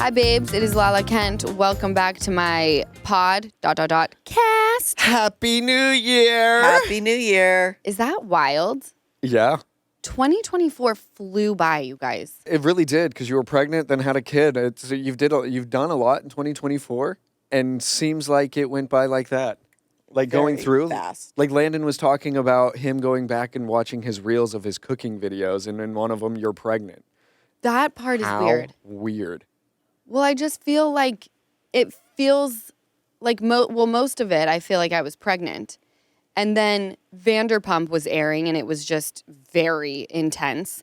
Hi, babes. It is Lala Kent. Welcome back to my cast. Happy New Year. Happy New Year. Is that wild? Yeah. 2024 flew by, you guys. It really did, because you were pregnant, then had a kid. You've done a lot in 2024, and seems like it went by like that. Like Very going through, fast. like Landon was talking about him going back and watching his reels of his cooking videos, and in one of them, you're pregnant. That part is weird. Weird. Well, I just feel like it feels like, most of it, I feel like I was pregnant. And then Vanderpump was airing, and it was just very intense.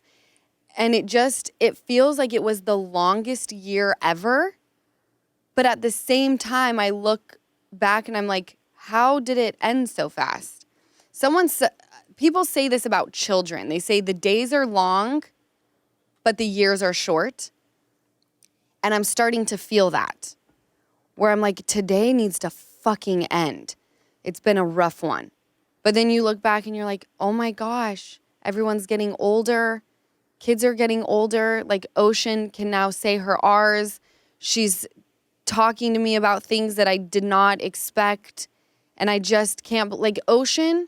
And it feels like it was the longest year ever. But at the same time, I look back and I'm like, how did it end so fast? People say this about children. They say the days are long, but the years are short. And I'm starting to feel that, where I'm like, today needs to fucking end. It's been a rough one. But then you look back and you're like, oh my gosh, everyone's getting older. Kids are getting older. Like Ocean can now say her R's. She's talking to me about things that I did not expect. And I just can't, like Ocean,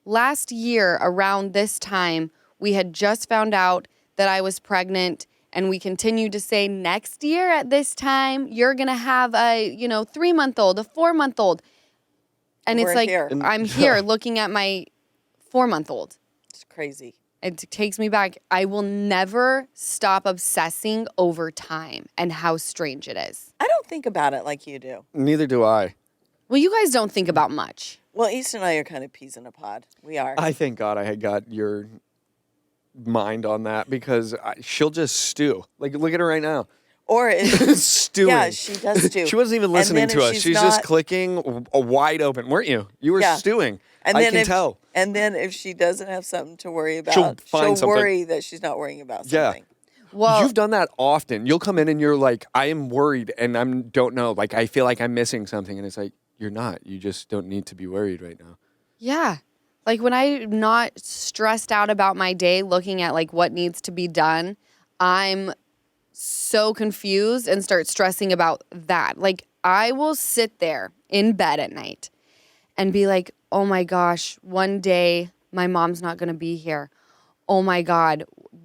last year around this time, we had just found out that I was pregnant. And we continue to say, next year at this time, you're going to have a, 3-month-old, a 4-month-old. And We're it's like, here. I'm here looking at my 4-month-old. It's crazy. It takes me back. I will never stop obsessing over time and how strange it is. I don't think about it like you do. Neither do I. Well, you guys don't think about much. Well, Easton and I are kind of peas in a pod. We are. I thank God I had got your mind on that, because she'll just stew. Like, look at her right now. Or stewing. Yeah, she does stew. She wasn't even listening to us. She's just clicking wide open. Weren't you? You were stewing. And I can tell. And then if she doesn't have something to worry about, She'll find something. worry that she's not worrying about something. Yeah. Well, you've done that often. You'll come in and you're like, I am worried and I don't know. Like, I feel like I'm missing something. And it's like, you're not. You just don't need to be worried right now. yeah. Like when I'm not stressed out about my day looking at like what needs to be done, I'm so confused and start stressing about that. Like I will sit there in bed at night and be like, oh my gosh, one day my mom's not going to be here. Oh my God,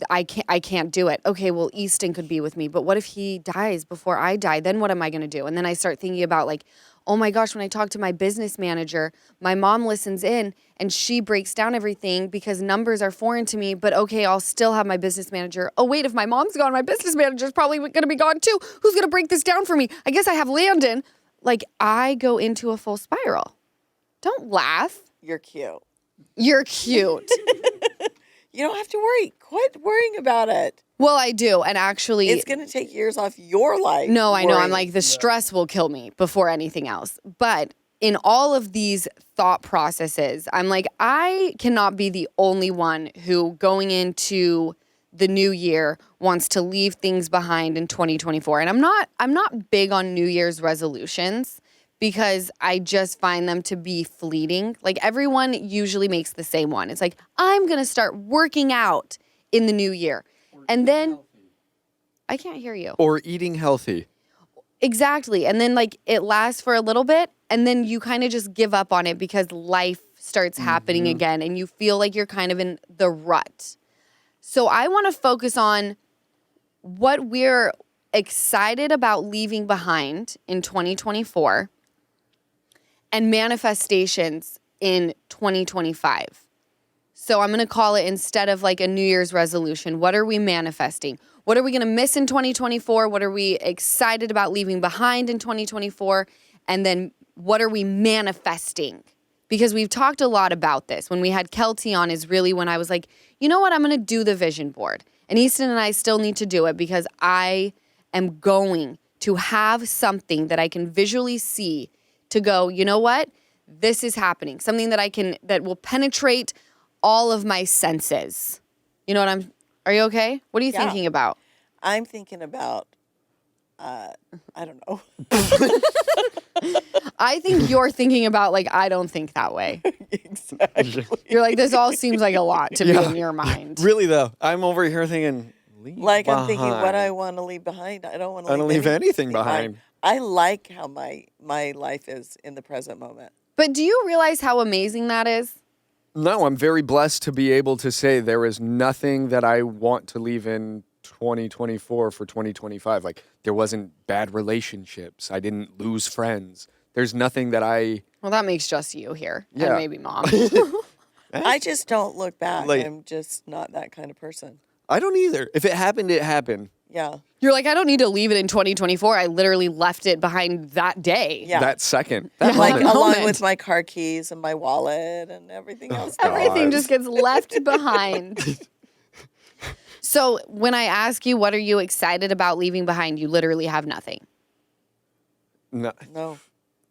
I can't do it. Okay, well, Easton could be with me, but what if he dies before I die? Then what am I going to do? And then I start thinking about like, oh my gosh, when I talk to my business manager, my mom listens in and she breaks down everything because numbers are foreign to me. But okay, I'll still have my business manager. Oh wait, if my mom's gone, my business manager's probably going to be gone too. Who's going to break this down for me? I guess I have Landon. Like I go into a full spiral. Don't laugh. You're cute. You're cute. You don't have to worry. Quit worrying about it. Well, I do. And actually, It's going to take years off your life. no, I know. I'm worrying. like, the stress will kill me before anything else. But in all of these thought processes, I'm like, I cannot be the only one who going into the new year wants to leave things behind in 2024. And I'm not big on New Year's resolutions because I just find them to be fleeting. Like everyone usually makes the same one. It's like, I'm going to start working out in the new year. And then I can't hear you. Or eating healthy. Exactly. And then like it lasts for a little bit and then you kind of just give up on it because life starts happening again and you feel like you're kind of in the rut. So I want to focus on what we're excited about leaving behind in 2024 and manifestations in 2025. So I'm going to call it, instead of like a New Year's resolution, what are we manifesting? What are we going to miss in 2024? What are we excited about leaving behind in 2024? And then what are we manifesting? Because we've talked a lot about this. When we had Kelty on is really when I was like, you know what? I'm going to do the vision board. And Easton and I still need to do it because I am going to have something that I can visually see to go, you know what? This is happening. Something that will penetrate all of my senses. You know what are you okay? What are you thinking about? I'm thinking about, I don't know. I think you're thinking about like, I don't think that way. Exactly. You're like, this all seems like a lot to me in your mind. Really though, I'm over here thinking Like I'm thinking what I want to leave behind. I don't want to I don't leave anything behind. I like how my life is in the present moment. But do you realize how amazing that is? No, I'm very blessed to be able to say there is nothing that I want to leave in 2024 for 2025. Like, there wasn't bad relationships. I didn't lose friends. There's nothing that I... Well, that makes just you here. Yeah. And maybe mom. I just don't look back. Like- I'm just not that kind of person. I don't either. If it happened, it happened. Yeah. You're like, I don't need to leave it in 2024. I literally left it behind that day. Yeah. That second. That Like moment. along moment. with my car keys and my wallet and everything else. Everything God. just gets left behind. So when I ask you, what are you excited about leaving behind? You literally have nothing. No. No.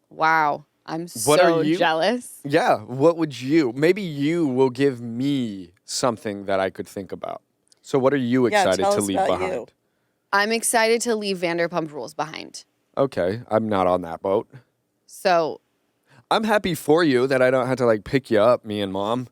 Wow. I'm What so are you? jealous. Yeah, what would you? Maybe you will give me something that I could think about. So what are you Yeah, excited tell to us leave about behind? you. I'm excited to leave Vanderpump Rules behind. Okay, I'm not on that boat. So I'm happy for you that I don't have to like pick you up, me and mom.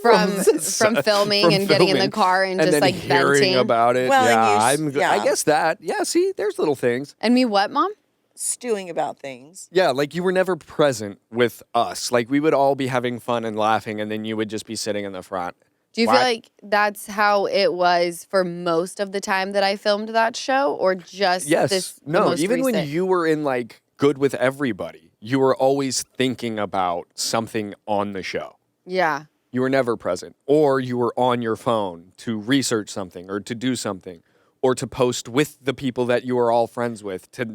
from filming and getting in the filming car and just then like hearing venting. about it. Well, yeah, and you I yeah. guess that. Yeah, see, there's little things. And me what, Mom? Stewing about things. Yeah, like you were never present with us. Like we would all be having fun and laughing, and then you would just be sitting in the front. Do you Why- feel like that's how it was for most of the time that I filmed that show, or just Yes. this? the No, most even when recent? you were in like Good with Everybody, you were always thinking about something on the show. Yeah. You were never present. Or you were on your phone to research something or to do something or to post with the people that you were all friends with to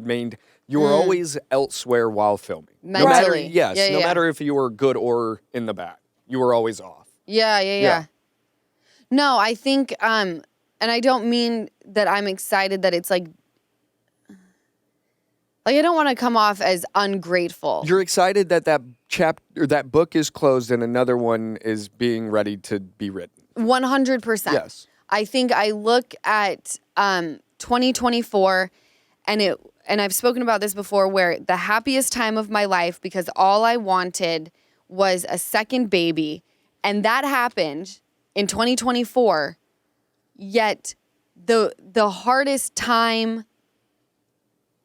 you were always elsewhere while filming. No matter, Mentally. yes, Yeah, no yeah. matter if you were good or in the bad. You were always off. Yeah. No, I think, and I don't mean that I'm excited that it's like I don't want to come off as ungrateful. You're excited that that book is closed and another one is being ready to be written. 100%. Yes. I think I look at 2024 and I've spoken about this before, where the happiest time of my life, because all I wanted was a second baby, and that happened in 2024. Yet the hardest time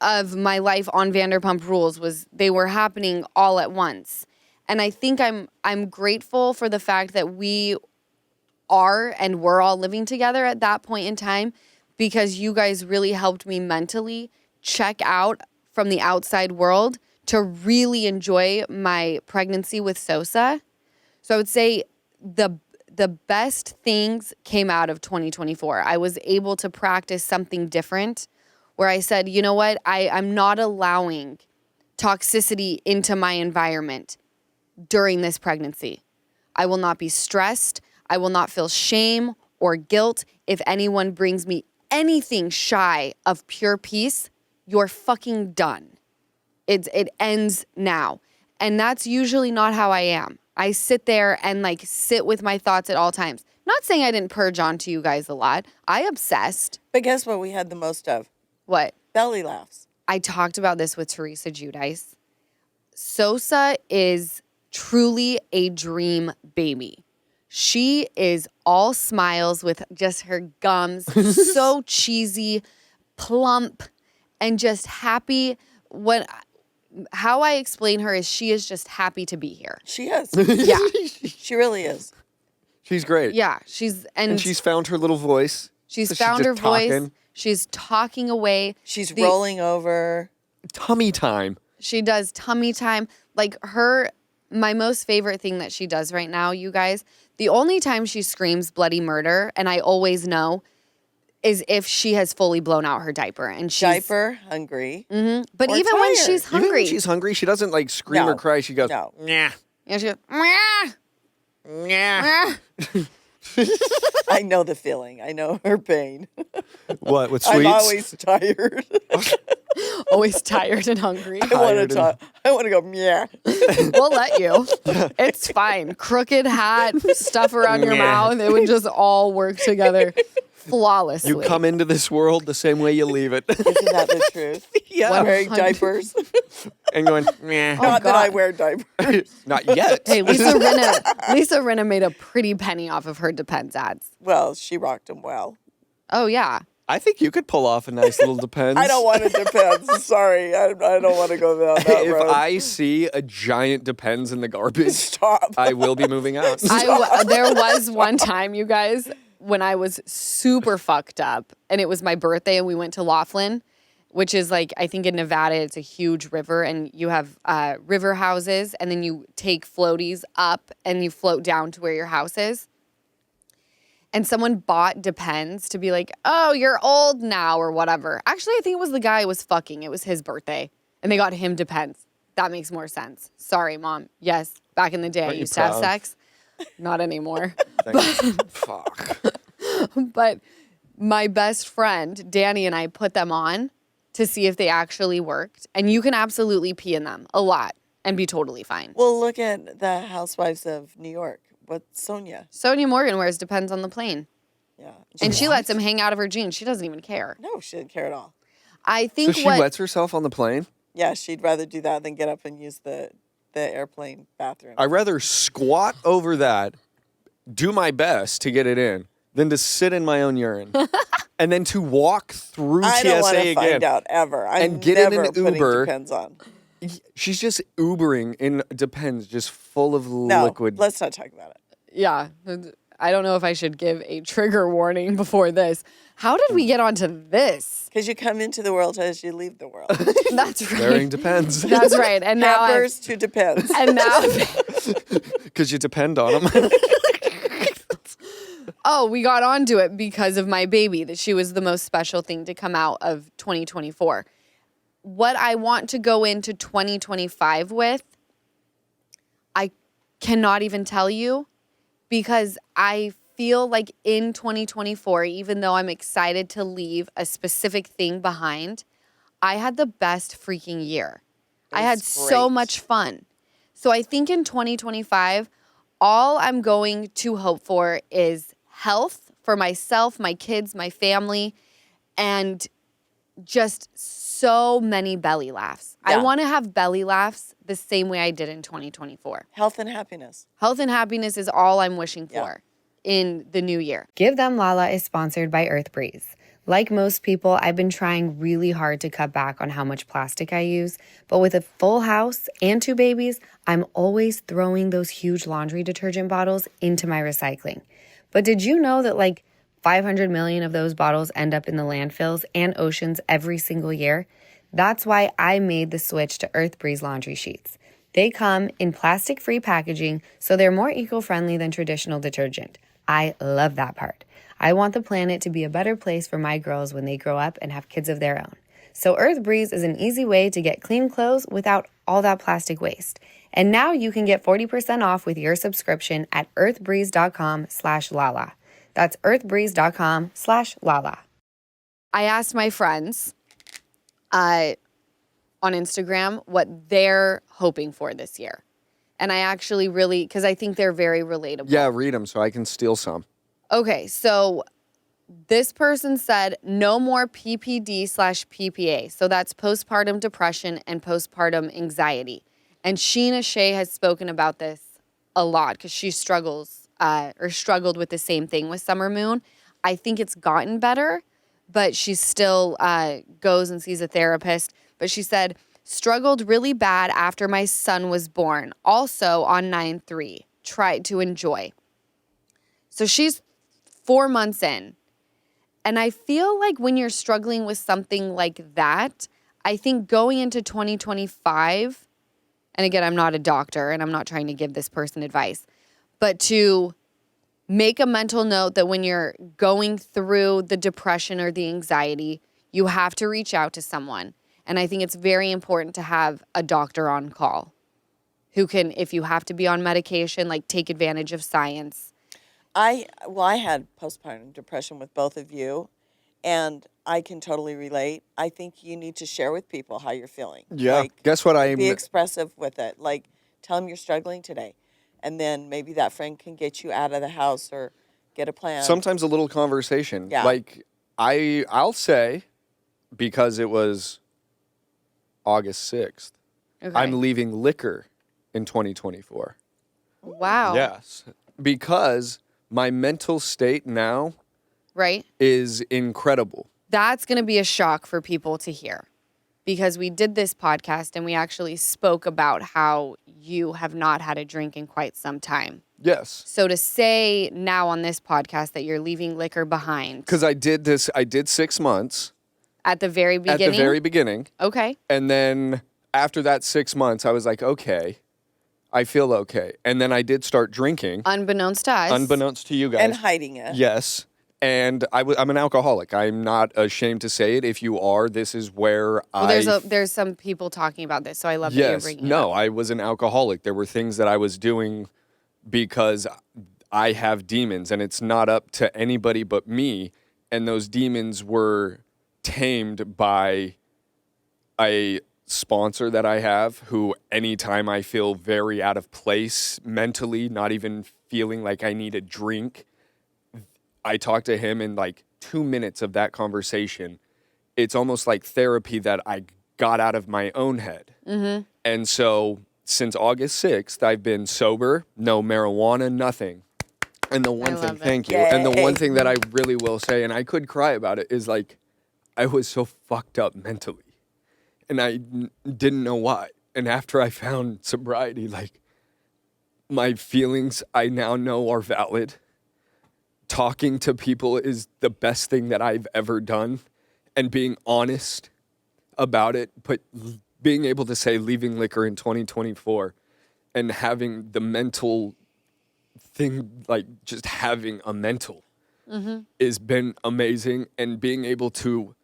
of my life on Vanderpump Rules was they were happening all at once. And I think I'm grateful for the fact that we are and we're all living together at that point in time, because you guys really helped me mentally check out from the outside world to really enjoy my pregnancy with Sosa. So I would say the best things came out of 2024. I was able to practice something different where I said, you know what, I'm not allowing toxicity into my environment during this pregnancy. I will not be stressed. I will not feel shame or guilt if anyone brings me anything shy of pure peace. You're fucking done. It ends now. And that's usually not how I am. I sit there and sit with my thoughts at all times. Not saying I didn't purge onto you guys a lot. I obsessed. But guess what we had the most of? What? Belly laughs. I talked about this with Teresa Giudice. Sosa is truly a dream baby. She is all smiles with just her gums, so cheesy, plump, and just happy. How I explain her is she is just happy to be here. She is. Yeah. She really is. She's great. Yeah. And she's found her little voice. She's So found just her voice. talking. She's talking away. She's rolling over. Tummy time. She does tummy time. My most favorite thing that she does right now, you guys, the only time she screams bloody murder, and I always know, is if she has fully blown out her diaper. And she's Diaper, hungry. But or even when tired. she's hungry. Even when she's hungry, she doesn't scream No. or cry. She goes, No. "Nyah, and she goes, nyah." I know the feeling. I know her pain. What, with I'm sweets? always tired. always tired and hungry. I want to talk. I want to go, yeah. We'll let you. It's fine. Crooked hat, stuff around your mouth. It would just all work together flawlessly. You come into this world the same way you leave it. Isn't that the truth? Yeah. Wearing 100. diapers. And going, "Meh." Not that I God. wear diapers. Not yet. Hey, Lisa Rinna made a pretty penny off of her Depends ads. Well, she rocked them well. Oh, yeah. I think you could pull off a nice little Depends. I don't want to Depends. Sorry, I don't want to go down that If road. I see a giant Depends in the garbage, Stop. I will be moving out. There was one time, you guys, when I was super fucked up, and it was my birthday, and we went to Laughlin, which is like, I think in Nevada, it's a huge river, and you have river houses, and then you take floaties up, and you float down to where your house is. And someone bought Depends to be like, oh, you're old now or whatever. Actually, I think it was the guy who was fucking. It was his birthday. And they got him Depends. That makes more sense. Sorry, Mom. Yes, back in the day, I used to have sex. Not anymore. Fuck. But my best friend, Danny, and I put them on to see if they actually worked. And you can absolutely pee in them a lot and be totally fine. Well, look at the Housewives of New York. What's Sonia? Sonia Morgan wears Depends on the plane. Yeah. And she lets him hang out of her jeans. She doesn't even care. No, she didn't care at all. I think So she wets herself on the plane? Yeah, she'd rather do that than get up and use the airplane bathroom. I'd rather squat over that, do my best to get it in, than to sit in my own urine. And then to walk through I TSA don't want to again. find out ever. I'm And get in never an putting Uber. Depends on. She's just Ubering in Depends, just full of No, liquid. let's not talk about it. Yeah. I don't know if I should give a trigger warning before this. How did we get onto this? Because you come into the world as you leave the world. That's Wearing right. Depends. That's right. And now Pampers to Depends. and now Because you depend on them. oh, we got onto it because of my baby, that she was the most special thing to come out of 2024. What I want to go into 2025 with, I cannot even tell you, because I feel like in 2024, even though I'm excited to leave a specific thing behind, I had the best freaking year. I had so great. much fun. So I think in 2025, all I'm going to hope for is health for myself, my kids, my family, and just so many belly laughs. I Yeah. want to have belly laughs the same way I did in 2024. Health and happiness. Health and happiness is all I'm wishing for Yeah. in the new year. Give Them Lala is sponsored by Earth Breeze. Like most people, I've been trying really hard to cut back on how much plastic I use, but with a full house and 2 babies, I'm always throwing those huge laundry detergent bottles into my recycling. But did you know that like 500 million of those bottles end up in the landfills and oceans every single year? That's why I made the switch to Earth Breeze laundry sheets. They come in plastic-free packaging, so they're more eco-friendly than traditional detergent. I love that part. I want the planet to be a better place for my girls when they grow up and have kids of their own. So Earth Breeze is an easy way to get clean clothes without all that plastic waste. And now you can get 40% off with your subscription at earthbreeze.com/lala. That's earthbreeze.com/lala. I asked my friends on Instagram what they're hoping for this year. And I actually really, because I think they're very relatable. Yeah, read them so I can steal some. Okay, so this person said no more PPD/PPA. So that's postpartum depression and postpartum anxiety. And Sheena Shea has spoken about this a lot because she struggled with the same thing with Summer Moon. I think it's gotten better, but she still goes and sees a therapist. But she said, struggled really bad after my son was born. Also on 9/3, tried to enjoy. So she's 4 months in. And I feel like when you're struggling with something like that, I think going into 2025, and again, I'm not a doctor and I'm not trying to give this person advice, but to make a mental note that when you're going through the depression or the anxiety, you have to reach out to someone. And I think it's very important to have a doctor on call who can, if you have to be on medication, like take advantage of science. I had postpartum depression with both of you, and I can totally relate. I think you need to share with people how you're feeling. Yeah. Like, Guess what I'm... be expressive with it. Like, tell them you're struggling today. And then maybe that friend can get you out of the house or get a plan. Sometimes a little conversation. Yeah. Like, I'll say, because it was August 6th, Okay. I'm leaving liquor in 2024. Wow. Yes. Because my mental state now right? is incredible. That's going to be a shock for people to hear because we did this podcast and we actually spoke about how you have not had a drink in quite some time. Yes. So to say now on this podcast that you're leaving liquor behind Because I did 6 months at the very at beginning. the very beginning. Okay. And then after that 6 months, I was like, okay, I feel okay. And then I did start drinking, Unbeknownst to us. unbeknownst to you guys. And hiding it. Yes. And I'm an alcoholic. I'm not ashamed to say it. If you are, this is where There's some people talking about this, so I love that you're bringing it No, up. I was an alcoholic. There were things that I was doing because I have demons, and it's not up to anybody but me. And those demons were tamed by a sponsor that I have who, anytime I feel very out of place mentally, not even feeling like I need a drink, I talk to him in like 2 minutes of that conversation. It's almost like therapy that I got out of my own head. Mm-hmm. And so since August 6th, I've been sober, no marijuana, nothing. And the one thing, love it. thank you. And the one thing that I really will say, and I could cry about it, is like, I was so fucked up mentally. And I didn't know why. And after I found sobriety, like, my feelings I now know are valid. Talking to people is the best thing that I've ever done, and being honest about it, but being able to say leaving liquor in 2024 and having the mental thing, like just having a mental has been amazing, and being able to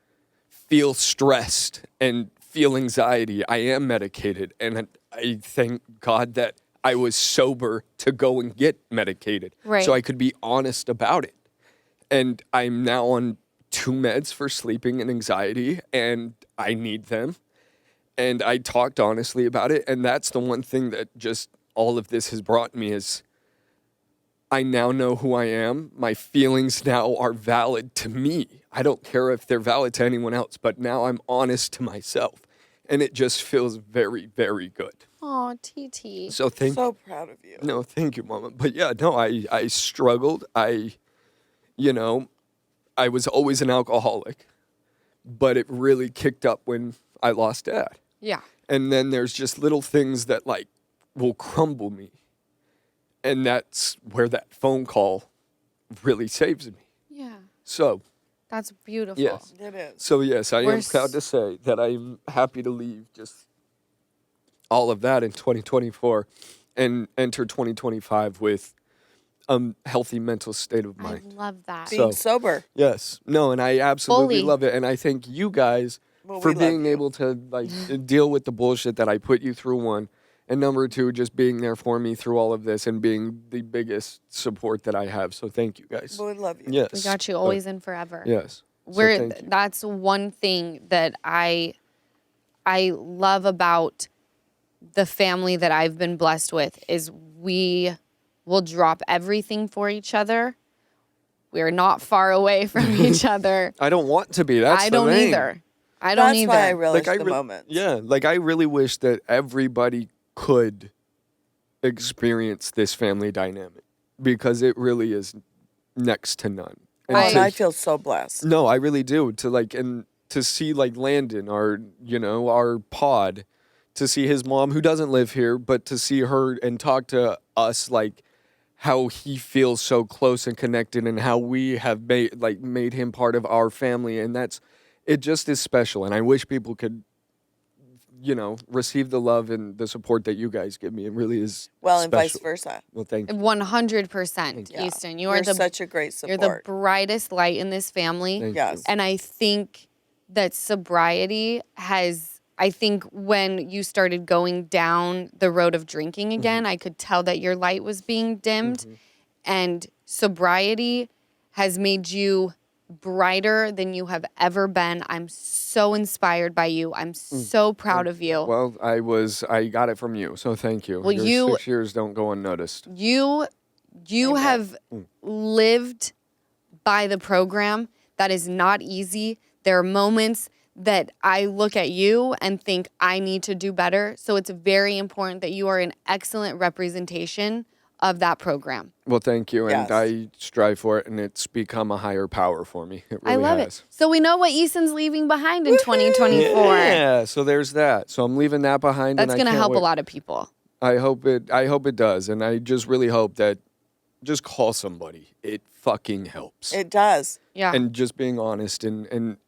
feel stressed and feel anxiety. I am medicated, and I thank God that I was sober to go and get medicated. Right. So I could be honest about it. And I'm now on 2 meds for sleeping and anxiety, and I need them. And I talked honestly about it. And that's the one thing that just all of this has brought me is I now know who I am. My feelings now are valid to me. I don't care if they're valid to anyone else, but now I'm honest to myself. And it just feels very, very good. Aw, TT. So So proud of you. No, thank you, Mama. But yeah, no, I struggled. I was always an alcoholic, but it really kicked up when I lost Dad. Yeah. And then there's just little things that like will crumble me. And that's where that phone call really saves me. Yeah. So, That's beautiful. yes. It is. So, yes, I We're am proud to say that I'm happy to leave just all of that in 2024 and enter 2025 with a healthy mental state of I mind. love that. Being sober. Yes. No, and I absolutely Fully. love it. And I thank you guys Well, for we love being you. able to like deal with the bullshit that I put you through, one. And number two, just being there for me through all of this and being the biggest support that I have. So thank you guys. Well, we love you. Yes. We got you always and forever. Yes. So We're thank you. that's one thing that I love about the family that I've been blessed with is we will drop everything for each other. We're not far away from each other. I don't want to be. That's I the don't thing. either. I don't That's either. why I relish I the re- moments. Yeah, like I really wish that everybody could experience this family dynamic because it really is next to none. And Well, and to- I feel so blessed. no, I really do. To like and to see like Landon, our pod, to see his mom who doesn't live here, but to see her and talk to us like how he feels so close and connected and how we have made him part of our family, and it just is special. And I wish people could receive the love and the support that you guys give me. It really is Well, and vice special. versa. Well, thank you. 100%, Yeah. Easton. You're such a great support. You're the brightest light in this family. Thank Yes. you. And I think that sobriety I think when you started going down the road of drinking again, I could tell that your light was being dimmed. And sobriety has made you brighter than you have ever been. I'm so inspired by you. I'm so proud of you. Well, I got it from you, so thank you. Well, Your 6 years don't go unnoticed. You have lived by the program. That is not easy. There are moments that I look at you and think I need to do better. So it's very important that you are an excellent representation of that program. Well, thank you. And Yes. I strive for it, and it's become a higher power for me. It really I love has. it. So we know what Easton's leaving behind in 2024. Yeah, so there's that. So I'm leaving that behind. That's and going to I can't help wait. a lot of people. I hope it does. And I just really hope that just call somebody. It fucking helps. It does. Yeah. And just being honest. And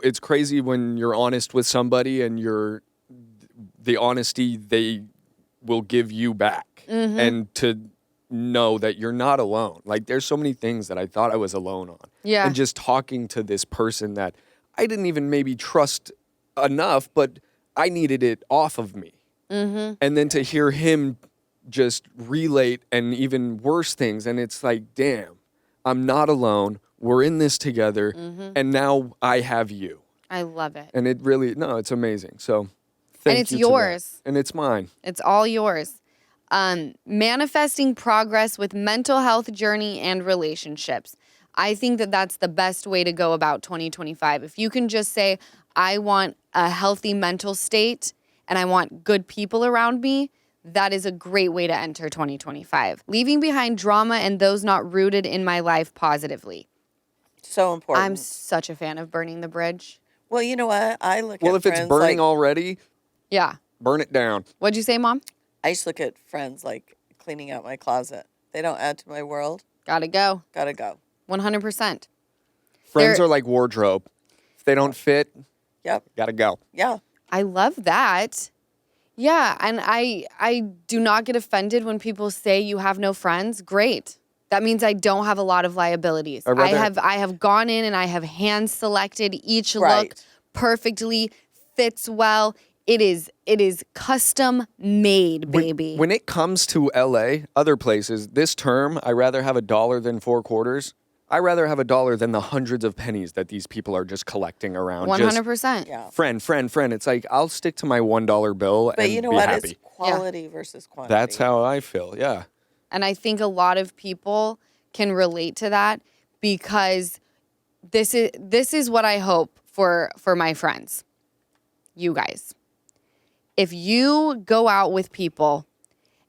it's crazy when you're honest with somebody and the honesty they will give you back. Mm-hmm. And to know that you're not alone. Like, there's so many things that I thought I was alone on. Yeah. And just talking to this person that I didn't even maybe trust enough, but I needed it off of me. Mm-hmm. And then to hear him just relate and even worse things. And it's like, damn, I'm not alone. We're in this together. Mm-hmm. And now I have you. I love it. And it really, no, it's amazing. So thank it's you to that. yours. And it's mine. It's all yours. Manifesting progress with mental health journey and relationships. I think that that's the best way to go about 2025. If you can just say, I want a healthy mental state and I want good people around me, that is a great way to enter 2025. Leaving behind drama and those not rooted in my life positively. So important. I'm such a fan of burning the bridge. Well, you know what? I look Well, at if it's friends burning like, already, Yeah. burn it down. What'd you say, Mom? I just look at friends like cleaning out my closet. They don't add to my world. Gotta go. Gotta go. 100%. Friends There- are like wardrobe. If they don't fit, Yep. gotta go. Yeah. I love that. Yeah, and I do not get offended when people say you have no friends. Great. That means I don't have a lot of liabilities. I'd rather- I have gone in and I have hand selected each look Right. perfectly, fits well. It is custom made, baby. When it comes to LA, other places, this term, I rather have $1 than 4 quarters. I rather have $1 than the hundreds of pennies that these people are just collecting around. 100%. Yeah. Friend. It's like, I'll stick to my $1 bill But and you know be what? happy. It's quality versus quantity. That's how I feel. Yeah. And I think a lot of people can relate to that because this is what I hope for my friends. You guys. If you go out with people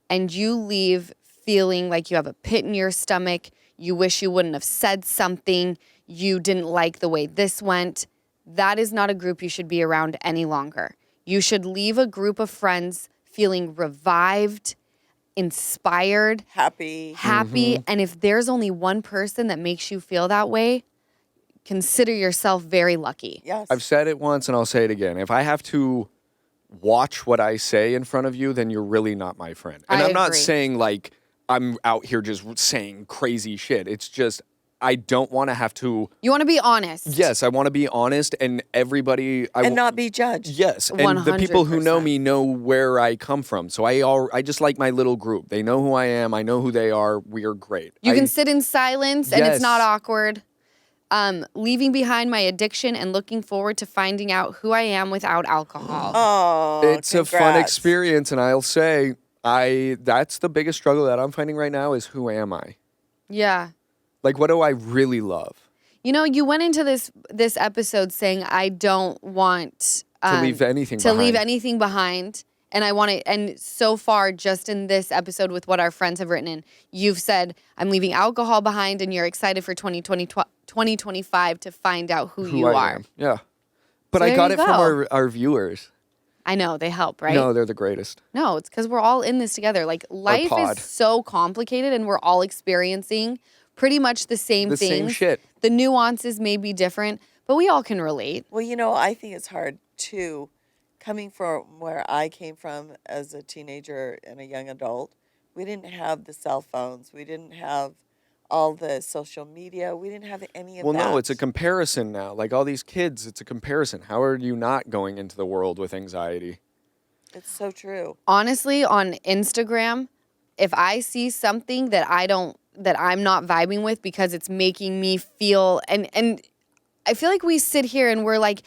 and you leave feeling like you have a pit in your stomach, you wish you wouldn't have said something, you didn't like the way this went, that is not a group you should be around any longer. You should leave a group of friends feeling revived, inspired, happy. and if there's only one person that makes you feel that way, consider yourself very lucky. Yes. I've said it once and I'll say it again. If I have to watch what I say in front of you, then you're really not my friend. And I I'm not agree. saying like I'm out here just saying crazy shit. It's just I don't want to have to. You want to be honest. Yes, I want to be honest, and everybody. and not be judged. Yes, and the people who know 100%. me know where I come from. So I just like my little group. They know who I am. I know who they are. We are great. You can sit in silence and it's not Yes. awkward. Leaving behind my addiction and looking forward to finding out who I am without alcohol. Oh, It's a fun congrats. experience, and I'll say that's the biggest struggle that I'm finding right now is who am I? Yeah. Like, what do I really love? You know, you went into this episode saying I don't want To leave anything to leave behind. anything behind. And I want to, and so far, just in this episode with what our friends have written in, you've said, I'm leaving alcohol behind, and you're excited for 2025 to find out who you I are. am. Yeah. But So I there got you it from go. our viewers. I know, they help, right? No, they're the greatest. No, it's because we're all in this together. Like, life pod. is so complicated, and we're all experiencing pretty much the same The things. same shit. The nuances may be different, but we all can relate. Well, you know, I think it's hard too, coming from where I came from as a teenager and a young adult. We didn't have the cell phones. We didn't have all the social media. We didn't have any of Well, that. no, it's a comparison now. Like all these kids, it's a comparison. How are you not going into the world with anxiety? It's so true. Honestly, on Instagram, if I see something that I'm not vibing with because it's making me feel and I feel like we sit here and we're like,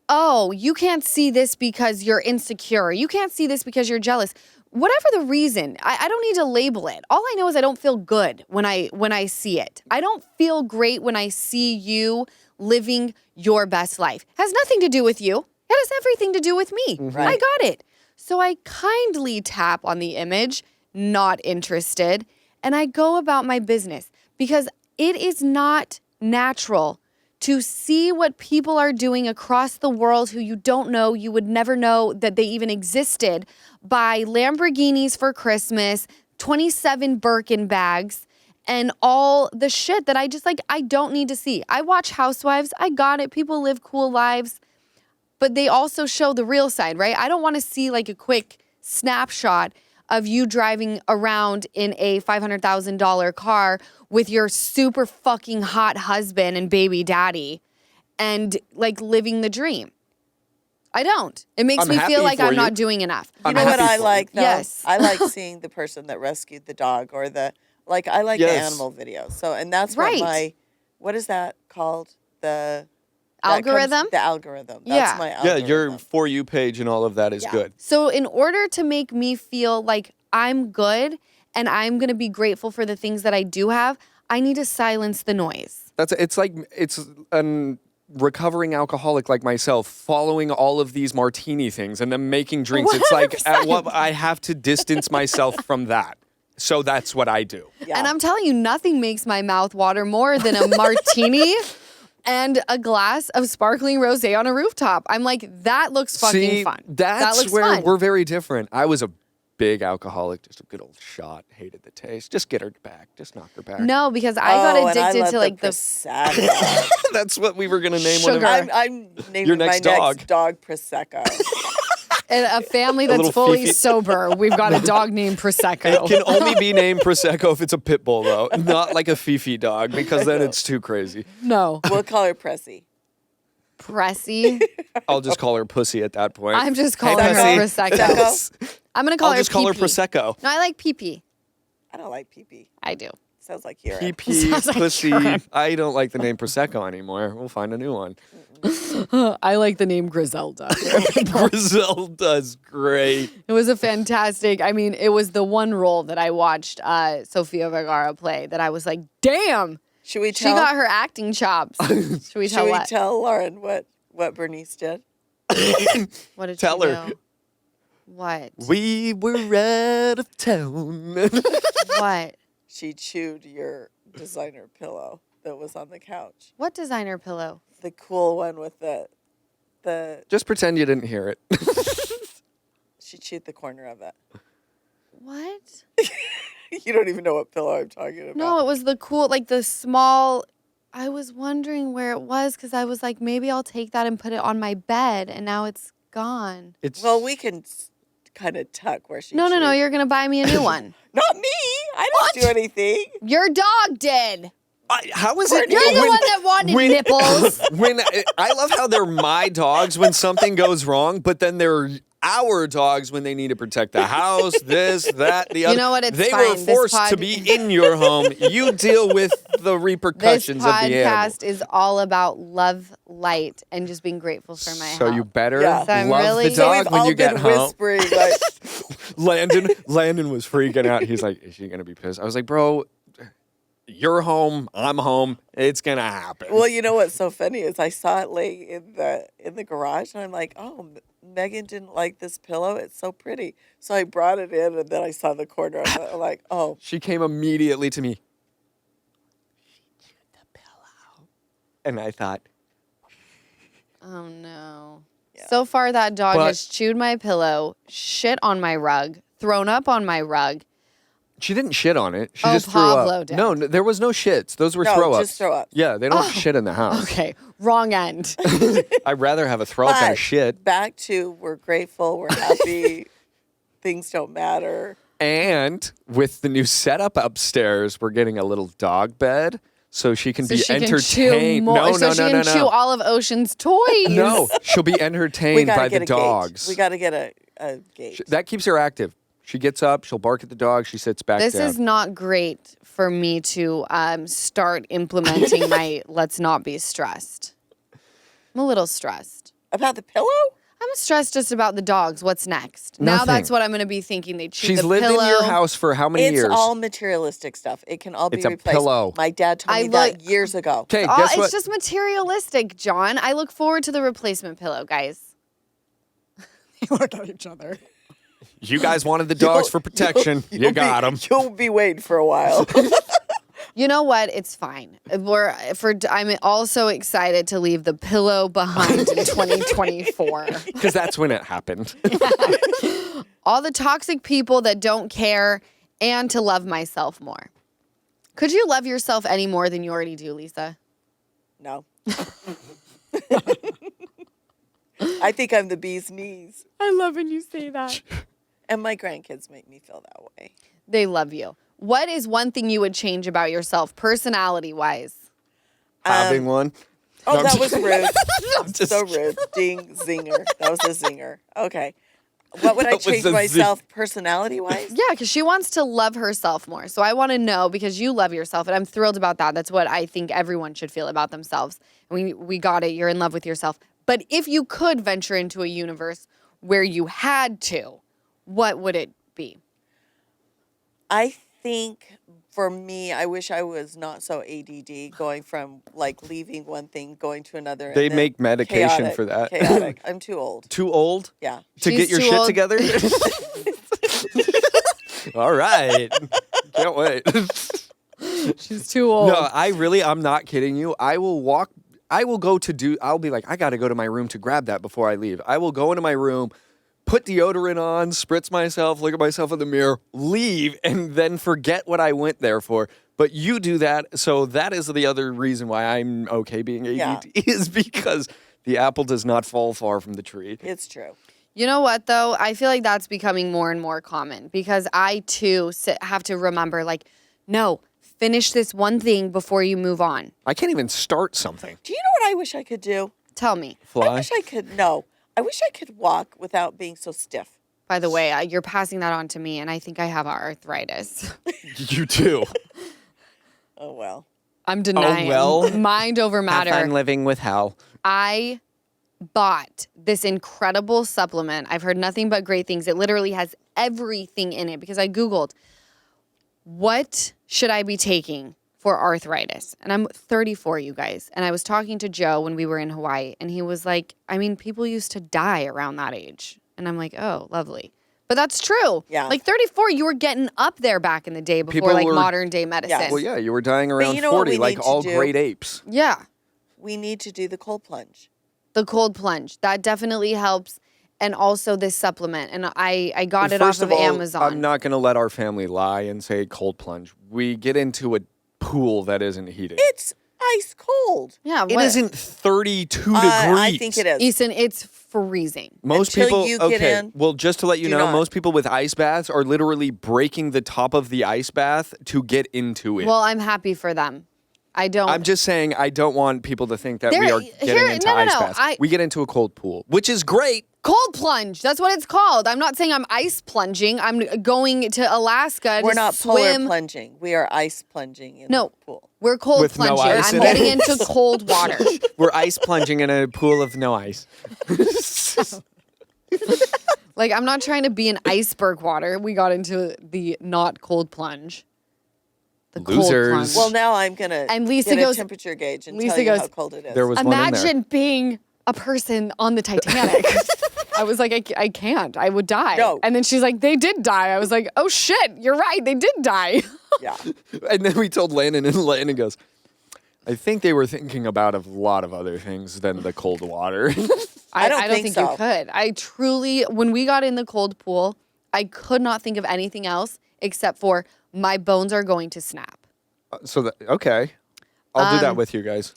oh, you can't see this because you're insecure. You can't see this because you're jealous. Whatever the reason, I don't need to label it. All I know is I don't feel good when I see it. I don't feel great when I see you living your best life. It has nothing to do with you. It has everything to do with me. Right. I got it. So I kindly tap on the image, not interested. and I go about my business because it is not natural to see what people are doing across the world who you don't know, you would never know that they even existed, buy Lamborghinis for Christmas, 27 Birkin bags, and all the shit that I don't need to see. I watch Housewives. I got it. People live cool lives, but they also show the real side, right? I don't want to see like a quick snapshot of you driving around in a $500,000 car with your super fucking hot husband and baby daddy and like living the dream. I don't. It makes me feel like I'm not doing enough. You know what I like, though? Yes. I like seeing the person that rescued the dog or I like the animal videos. So, and that's what what is that called? The algorithm? The algorithm. That's my algorithm. Yeah, your For You page and all of that is good. So in order to make me feel like I'm good and I'm going to be grateful for the things that I do have, I need to silence the noise. It's a recovering alcoholic like myself following all of these martini things and then making drinks. 100%. It's like I have to distance myself from that. So that's what I do. Yeah. And I'm telling you, nothing makes my mouth water more than a martini and a glass of sparkling rosé on a rooftop. I'm like, that looks fucking fun. That's that looks where fun. We're very different. I was a big alcoholic, just a good old shot, hated the taste. Just get her back. Just knock her back. No, because I got addicted to like the Prosecco. That's what we were going to name sugar. one of I'm naming your next my dog. next dog Prosecco. in a family that's fully Fifi. sober. We've got a dog named Prosecco. It can only be named Prosecco if it's a pit bull, though. Not like a Fifi dog, because then it's too crazy. No. We'll call her Pressy. Pressy. I'll just call her Pussy at that point. I'm just calling her Pussy. Prosecco. I'm going to call I'll her just call her Pee-Pee. Prosecco. No, I like Pee-Pee. I don't like pee-pee. I do. Sounds like urine. PP, Sounds like Pussy. urine. I don't like the name Prosecco anymore. We'll find a new one. I like the name Griselda. Griselda's great. It was a fantastic, it was the one role that I watched Sofia Vergara play that I was like, damn, Should we she tell? got her acting chops. Should we tell Should we what? tell Lauren what Bernice did? What did Tell she her. do? What? We were out of town. What? She chewed your designer pillow that was on the couch. What designer pillow? The cool one with the. Just pretend you didn't hear it. She chewed the corner of it. What? You don't even know what pillow I'm talking about. No, it was the cool, like the small. I was wondering where it was because I was like, maybe I'll take that and put it on my bed, and now it's gone. Well, we can kind of tuck where she. No, chewed. you're gonna buy me a new one. Not me. I didn't do anything. Your dog did. How is it? You're the one that wanted nipples. I love how they're my dogs when something goes wrong, but then they're our dogs when they need to protect the house, this, that, the other. You know what? It's they fine. were This forced to be in your home. You deal with the This repercussions of the animal. podcast is all about love, light, and just being grateful for my So health. you better Yeah. So I'm love really- the So dog We've when all you get been home. whispering like, Landon was freaking out. He's like, "Is she gonna be pissed?" I was like, "Bro, you're home. I'm home. It's gonna happen." well, you know what's so funny is I saw it laying in the garage, and I'm like, oh, Megan didn't like this pillow. It's so pretty. So I brought it in, and then I saw the corner. I'm like, oh, She came immediately to me. She chewed the pillow, and I thought, Oh no. Yeah. So far that dog But- has chewed my pillow, shit on my rug, thrown up on my rug. she didn't shit on it. She Oh, just threw Pablo up. did. No, there was no shits. Those were No, throw ups. just throw ups. Yeah, they don't shit in the house. Okay, wrong end. I'd rather have a throw up than a But shit. back to we're grateful, we're happy, things don't matter. And with the new setup upstairs, we're getting a little dog bed so she can So be she can entertained. chew more. No, so no, she no, can no, chew no. all of Ocean's toys. No, she'll be We entertained gotta by get the a gate. dogs. We got to get a gate. That keeps her active. She gets up, she'll bark at the dog, she sits back This down. is not great for me to start implementing my let's not be stressed. I'm a little stressed. About the pillow? I'm stressed just about the dogs. What's next? Now Nothing. that's what I'm going to be thinking. They chew She's the lived pillow. in your house for how many It's years? all materialistic stuff. It can all be It's a replaced. pillow. My dad told I me that look- years ago. Okay, Oh, guess it's what? just materialistic, John. I look forward to the replacement pillow, guys. You look at each other. You guys wanted the dogs for protection. You got them. You'll be waiting for a while. You know what? It's fine. I'm also excited to leave the pillow behind in 2024. Because that's when it happened. All the toxic people that don't care, and to love myself more. Could you love yourself any more than you already do, Lisa? No. I think I'm the bee's knees. I love when you say that. And my grandkids make me feel that way. They love you. What is one thing you would change about yourself, personality-wise? Having one. Oh, No, that I'm was just- rude. I'm just- So rude. Ding, zinger. That was a zinger. Okay. What would I That was change a myself personality-wise? Yeah, because she wants to love herself more. So I want to know, because you love yourself, and I'm thrilled about that. That's what I think everyone should feel about themselves. We got it. You're in love with yourself. But if you could venture into a universe where you had to, what would it be? I think for me, I wish I was not so ADD, going from like leaving one thing, going to another. and They then make medication chaotic, for that. Chaotic. I'm too old. Too old Yeah. to She's get your too shit old. together? All right. Can't wait. She's too old. No, I'm not kidding you. I'll be like, I got to go to my room to grab that before I leave. I will go into my room, put deodorant on, spritz myself, look at myself in the mirror, leave, and then forget what I went there for. But you do that. So that is the other reason why I'm okay being ADD is because the apple does not fall far from the tree. It's true. You know what, though? I feel like that's becoming more and more common because I, too, have to remember, like, no, finish this one thing before you move on. I can't even start something. Do you know what I wish I could do? Tell me. I Fly. wish I could. No. I wish I could walk without being so stiff. By the way, you're passing that on to me, and I think I have arthritis. You too. Oh, well. I'm denying. well. Mind over Have matter. fun living with Hal. I bought this incredible supplement. I've heard nothing but great things. It literally has everything in it because I Googled, what should I be taking for arthritis? And I'm 34, you guys. And I was talking to Joe when we were in Hawaii, and he was like, I mean, people used to die around that age. And I'm like, oh, lovely. But that's true. Yeah. Like 34, you were getting up there back in the day before People like were- modern day medicine. Well, yeah, you were dying around you know what 40 we like need to all do? great apes. Yeah. We need to do the cold plunge. The cold plunge. That definitely helps. And also this supplement. And I got it off First of of all, Amazon. I'm not going to let our family lie and say cold plunge. We get into a pool that isn't heated. It's ice cold. Yeah, It what? isn't 32 degrees. I think it is. Easton, it's freezing. Most Until people, you get okay. in, Well, just to let you do know, not. most people with ice baths are literally breaking the top of the ice bath to get into it. Well, I'm happy for them. I don't. I'm just saying, I don't want people to think that we There- are getting here- into no, no, ice no, baths. We get into a cold pool, which is great. Cold plunge. That's what it's called. I'm not saying I'm ice plunging. I'm going to Alaska We're to not swim. polar plunging. We are ice plunging in No. the pool. We're cold With no plunging. ice I'm in it. getting into cold water. We're ice plunging in a pool of no ice. Like, I'm not trying to be in iceberg water. We got into the not cold plunge. The Losers. cold plunge. Well, now I'm going to And Lisa get goes- a temperature gauge and Lisa tell you goes, how cold it is. There was one in there. Imagine being a person on the Titanic. I was like, I can't. I would die. No. And then she's like, they did die. I was like, oh shit, you're right. They did die. Yeah. And then we told Landon, and Landon goes, I think they were thinking about a lot of other things than the cold water. I don't don't think you so. could. I truly, when we got in the cold pool, I could not think of anything else except for my bones are going to snap. Okay. I'll do that with you guys.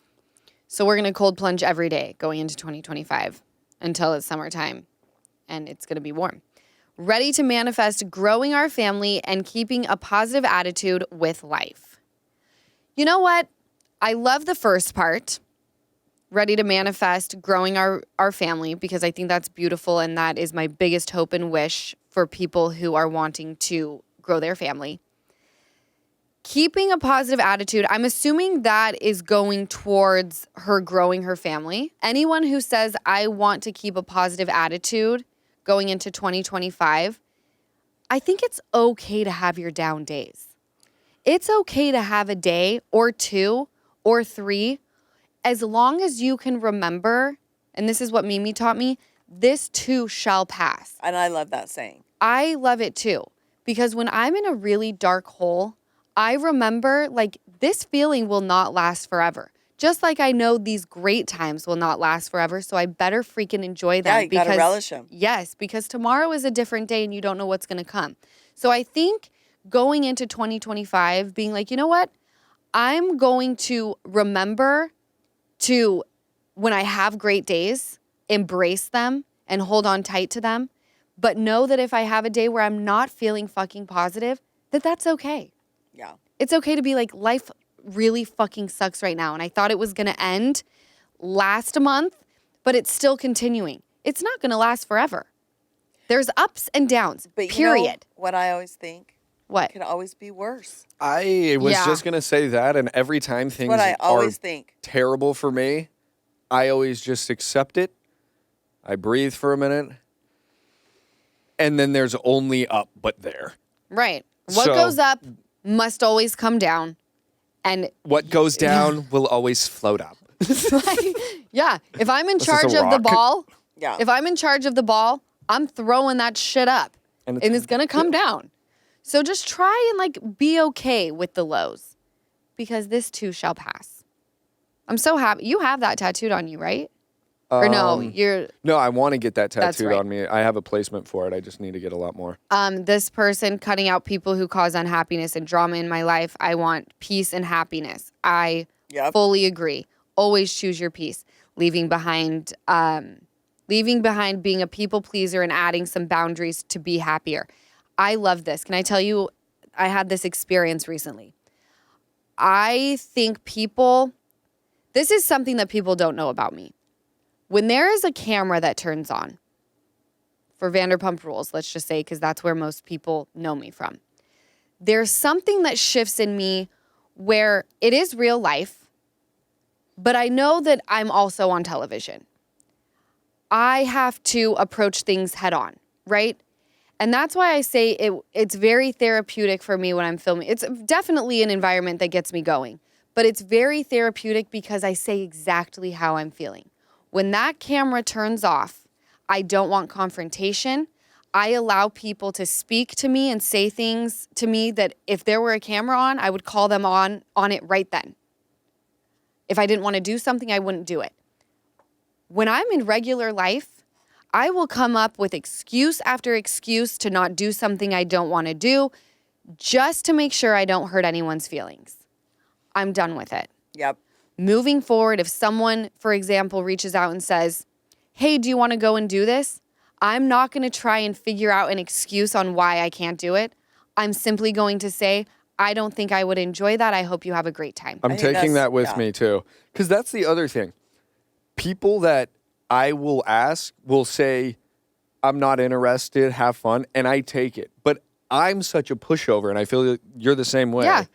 So we're going to cold plunge every day going into 2025 until it's summertime and it's going to be warm. Ready to manifest growing our family and keeping a positive attitude with life. You know what? I love the first part. Ready to manifest growing our family because I think that's beautiful and that is my biggest hope and wish for people who are wanting to grow their family. Keeping a positive attitude, I'm assuming that is going towards her growing her family. Anyone who says, I want to keep a positive attitude going into 2025, I think it's okay to have your down days. It's okay to have a day or two or three, as long as you can remember, and this is what Mimi taught me, this too shall pass. And I love that saying. I love it too. Because when I'm in a really dark hole, I remember like this feeling will not last forever. Just like I know these great times will not last forever, so I better freaking enjoy them. Yeah, you gotta relish them. Yes, because tomorrow is a different day and you don't know what's going to come. So I think going into 2025, being like, you know what? I'm going to remember to, when I have great days, embrace them and hold on tight to them. But know that if I have a day where I'm not feeling fucking positive, that's okay. Yeah. It's okay to be like, life really fucking sucks right now. And I thought it was going to end last month, but it's still continuing. It's not going to last forever. There's ups and downs, But period. you know what I always think? What? It could always be worse. I was Yeah. just going to say that. And every time things What I are always think. terrible for me, I always just accept it. I breathe for a minute. And then there's only up but there. Right. What So- goes up must always come down. And What goes down will always float up. yeah, if I'm in This is charge a of the rock. ball, Yeah. if I'm in charge of the ball, I'm throwing that shit up. And And it's it's going to come down. So just try and like be okay with the lows because this too shall pass. I'm so happy. You have that tattooed on you, right? Or no, you're No, I want to get that That's tattooed right. on me. I have a placement for it. I just need to get a lot more. this person cutting out people who cause unhappiness and drama in my life. I want peace and happiness. I Yep. fully agree. Always choose your peace. Leaving behind being a people pleaser and adding some boundaries to be happier. I love this. Can I tell you, I had this experience recently. I think this is something that people don't know about me. When there is a camera that turns on, for Vanderpump Rules, let's just say, because that's where most people know me from, there's something that shifts in me where it is real life, but I know that I'm also on television. I have to approach things head on, right? And that's why I say it's very therapeutic for me when I'm filming. It's definitely an environment that gets me going, but it's very therapeutic because I say exactly how I'm feeling. When that camera turns off, I don't want confrontation. I allow people to speak to me and say things to me that if there were a camera on, I would call them on it right then. If I didn't want to do something, I wouldn't do it. When I'm in regular life, I will come up with excuse after excuse to not do something I don't want to do just to make sure I don't hurt anyone's feelings. I'm done with it. Yep. Moving forward, if someone, for example, reaches out and says, hey, do you want to go and do this? I'm not going to try and figure out an excuse on why I can't do it. I'm simply going to say, I don't think I would enjoy that. I hope you have a great time. I'm I think taking that's- that with yeah. me too. Because that's the other thing. People that I will ask will say, I'm not interested, have fun, and I take it. But I'm such a pushover, and I feel that you're the same way. Yeah.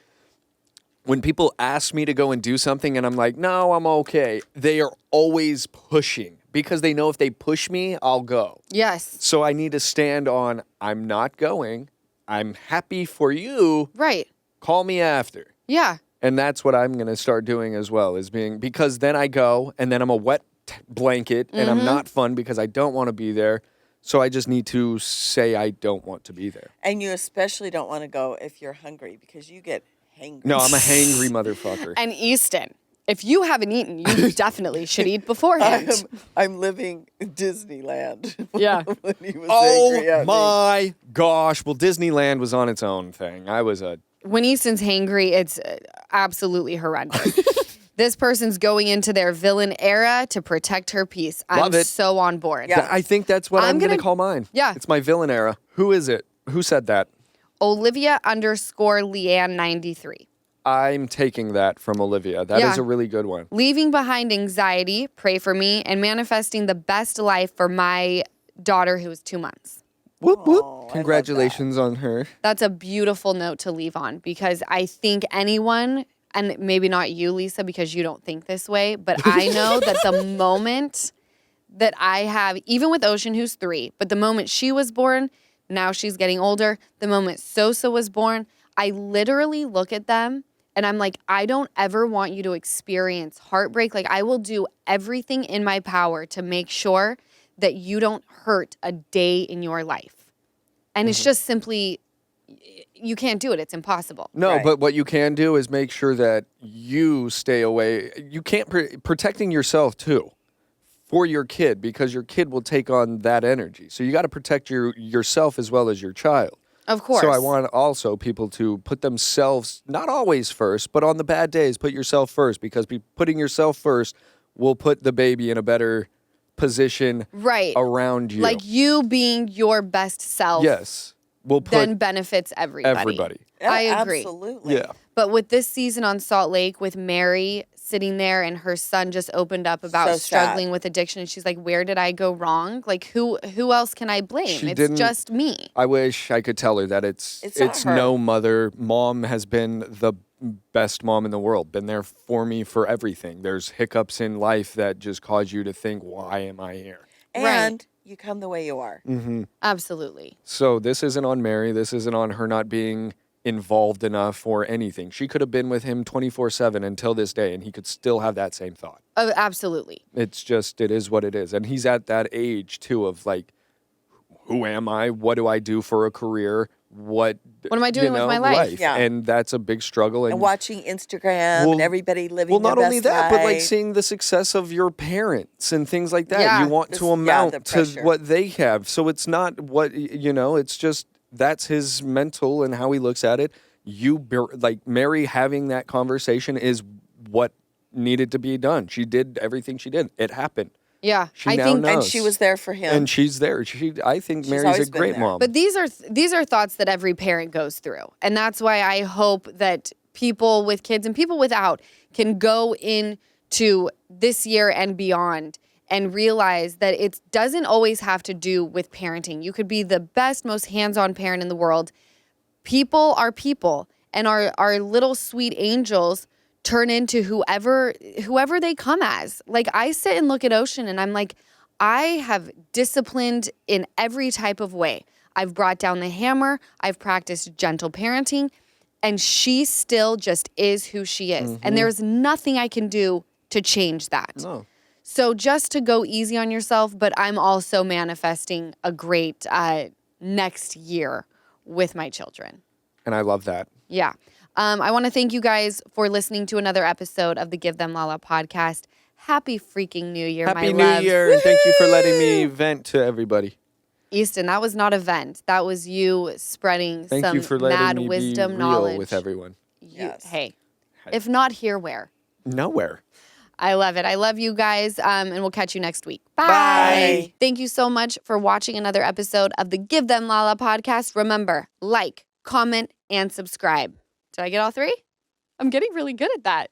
When people ask me to go and do something and I'm like, no, I'm okay, they are always pushing because they know if they push me, I'll go. Yes. So I need to stand on, I'm not going. I'm happy for you. Right. Call me after. Yeah. And that's what I'm going to start doing as well, is because then I go and then I'm a wet blanket and I'm not fun because I don't want to be there. So I just need to say I don't want to be there. And you especially don't want to go if you're hungry because you get hangry. No, I'm a hangry motherfucker. And Easton, if you haven't eaten, you definitely should eat beforehand. I'm living Disneyland. Yeah. When he was angry Oh at me. my gosh. Well, Disneyland was on its own thing. When Easton's hangry, it's absolutely horrendous. This person's going into their villain era to protect her peace. I'm Love it. so on board. Yeah. I think that's what I'm I'm going to gonna- call mine. Yeah. It's my villain era. Who is it? Who said that? Olivia_Leanne93. I'm taking that from Olivia. That is Yeah. a really good one. Leaving behind anxiety, pray for me, and manifesting the best life for my daughter who is 2 months. Whoop, whoop. Oh, I love Congratulations on her. That's a beautiful note to leave on because I think anyone, and maybe not you, Lisa, because you don't think this way, but I know that the moment that I have, even with Ocean, who's 3, but the moment she was born, now she's getting older, the moment Sosa was born, I literally look at them and I'm like, I don't ever want you to experience heartbreak. Like, I will do everything in my power to make sure that you don't hurt a day in your life. And it's just simply, you can't do it. It's impossible. No, Right. but what you can do is make sure that you stay away. You can't protecting yourself too for your kid, because your kid will take on that energy. So you got to protect yourself as well as your child. Of course. So I want also people to put themselves, not always first, but on the bad days, put yourself first, because putting yourself first will put the baby in a better position right around you. Like you being your best self. Yes. Will put then benefits everybody. everybody. I agree. Absolutely. Yeah. But with this season on Salt Lake, with Mary sitting there and her son just opened up about So struggling sad. with addiction, and she's like, "Where did I go wrong? Like, who else can I blame? She It's didn't- just me." I wish I could tell her that it's not her. no mother. Mom has been the best mom in the world, been there for me for everything. There's hiccups in life that just cause you to think, why am I here? And you come the way you are. Absolutely. So this isn't on Mary. This isn't on her not being involved enough or anything. She could have been with him 24/7 until this day, and he could still have that same thought. Oh, absolutely. It's just, it is what it is. And he's at that age too of like, who am I? What do I do for a career? What am I doing with my life? Yeah. And that's a big struggle. And watching Instagram Well- and everybody living Well, their not best only that, but like life. seeing the success of your parents and things like that. Yeah. You want This- to yeah, amount the to pressure. what they have. So it's not what, it's just, that's his mental and how he looks at it. Like Mary having that conversation is what needed to be done. She did everything she did. It happened. Yeah. She I now think knows. and she was there for him. And she's there. I think She's Mary's always a been great there. mom. But these are thoughts that every parent goes through. And that's why I hope that people with kids and people without can go into this year and beyond and realize that it doesn't always have to do with parenting. You could be the best, most hands-on parent in the world. People are people, and our little sweet angels turn into whoever they come as. Like, I sit and look at Ocean and I'm like, I have disciplined in every type of way. I've brought down the hammer. I've practiced gentle parenting, and she still just is who she is. And there's nothing I can do to change that. No. So just to go easy on yourself, but I'm also manifesting a great next year with my children. And I love that. Yeah. I want to thank you guys for listening to another episode of the Give Them Lala podcast. Happy freaking New Year, my Happy New loves. Year, and thank you for letting me vent to everybody. Easton, that was not a vent. That was you spreading Thank some you for letting mad me wisdom be real knowledge. with everyone. Yes. Hey, if not here, where? Nowhere. I love it. I love you guys, and we'll catch you next week. Bye. Bye. Thank you so much for watching another episode of the Give Them Lala podcast. Remember, like, comment, and subscribe. Did I get all three? I'm getting really good at that.